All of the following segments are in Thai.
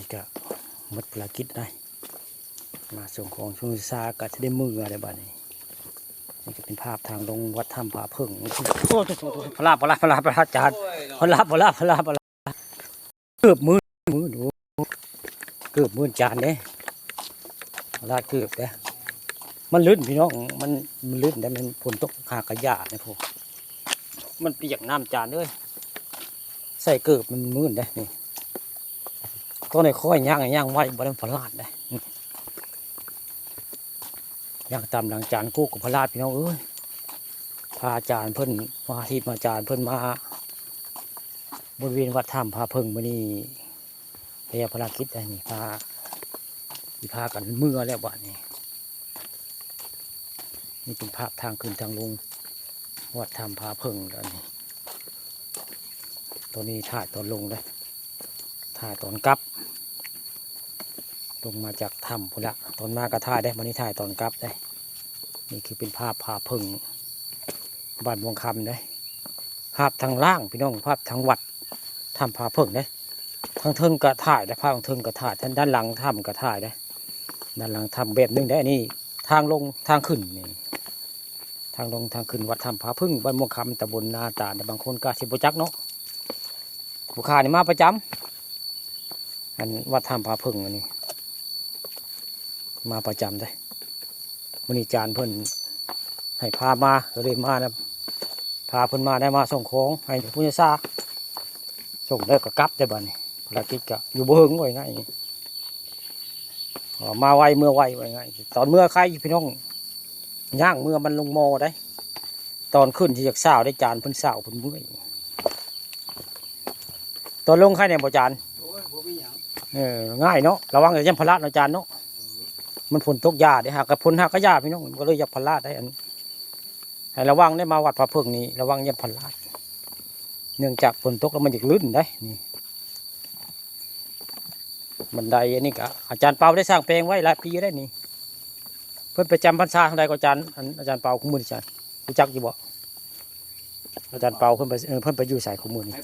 นี่ก็หมดภารกิจได้มาส่งของชุนซาก็จะได้มืออะไรบ้างนี่นี่จะเป็นภาพทางลงวัดถ้ำผาพึ่งโอ้พลาจานพลาเกือบมือดูเกือบมือจานเนี่ยพลาเกือบเนี่ยมันลื่นพี่น้องมันลื่นแต่มันฝนตกหากระยาเนี่ยพวกมันเปียกน้ำจานเลยใส่เกือบมันมืดได้นี่ก็ในค่อยย่างไว้บนพลาดได้ย่างตามหลังจานกู้กับพลาดพี่น้องเอ้ยพาจานเพิ่นมาที่มาจานเพิ่นมาบริเวณวัดถ้ำผาพึ่งมันนี่เรียภารกิจได้นี่พากันเมื่อแล้วบ้านนี้นี่เป็นภาพทางขึ้นทางลงวัดถ้ำผาพึ่งแล้วนี่ตอนนี้ถ่ายตอนลงเลยถ่ายตอนกลับลงมาจากถ้ำพุ่นละตอนมาก็ถ่ายได้วันนี้ถ่ายตอนกลับได้นี่คือเป็นภาพผาพึ่งบ้านวงคำได้ภาพทางล่างพี่น้องภาพทางวัดถ้ำผาพึ่งได้ทางเทิงก็ถ่ายได้ภาพทางเทิงก็ถ่ายท่านด้านหลังถ้ำก็ถ่ายได้ด้านหลังถ้ำแบบนึงได้นี่ทางลงทางขึ้นนี่ทางลงทางขึ้นวัดถ้ำผาพึ่งบ้านวงคำตำบลนาตาบางคนก็สิบจักเนาะผู้ค้านี่มาประจำอันวัดถ้ำผาพึ่งอันนี้มาประจำได้วันนี้จานเพิ่นให้พามาก็เลยมานะพาเพิ่นมาได้มาส่งของให้ผู้ยาซาส่งได้ก็กลับได้บ้านี้ภารกิจก็อยู่บ่เฮิงไว้ง่ายมาไวเมื่อไวไว้ง่ายตอนเมื่อใครพี่น้องย่างเมื่อมันลงมอได้ตอนขึ้นที่จากเศร้าได้จานเพิ่นเศร้าเพิ่นเมื่อยตอนลงใครเนี่ยบ่จานง่ายเนาะระวังอย่าย่ำพลาดนะจานเนาะมันฝนตกยาเดี๋ยวหากระพ้นหากระยาพี่น้องก็เลยอย่าพลาดได้อันให้ระวังได้มาวัดพระเพิงนี้ระวังอย่าพลาดเนื่องจากฝนตกแล้วมันจะลื่นได้นี่บันไดอันนี้ก็อาจารย์เปาได้สร้างแปลงไว้หลายปีได้นี่เพิ่นไปจำพรรษาทางใดก็อาจารย์เปาคุ้มมืออาจารย์รู้จักอยู่บ่อาจารย์เปาเพิ่นไปอยู่สายคุ้มมือนี่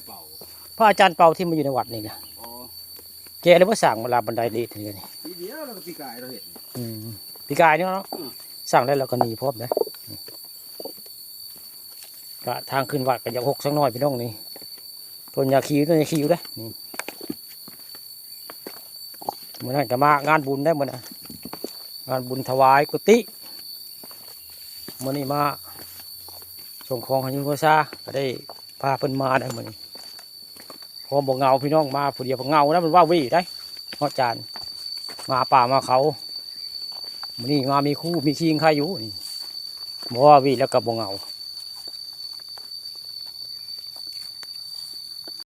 เพราะอาจารย์เปาที่มาอยู่ในวัดนี่นะแกเลยว่าสั่งมาลาบันไดดีทีนี้ปีเดียวเราก็ปีกายเราเห็นปีกายเนี่ยเนาะสั่งได้เราก็หนีพบนะก็ทางขึ้นวัดก็อยากหกสักหน่อยพี่น้องนี่ต้นยาคิวได้นี่เมื่อนั้นก็มางานบุญได้เมื่อนะงานบุญถวายกุฏิเมื่อนี้มาส่งของให้ยุ้งซาก็ได้พาเพิ่นมาได้เมื่อนี้พอบอกเงาพี่น้องมาผู้เดียวบอกเงานะมันว่าวิ่งได้เพราะจานมาป่ามาเขามันนี่มามีคู่มีชิงใครอยู่นี่บอกว่าวิ่งแล้วกับบอกเงา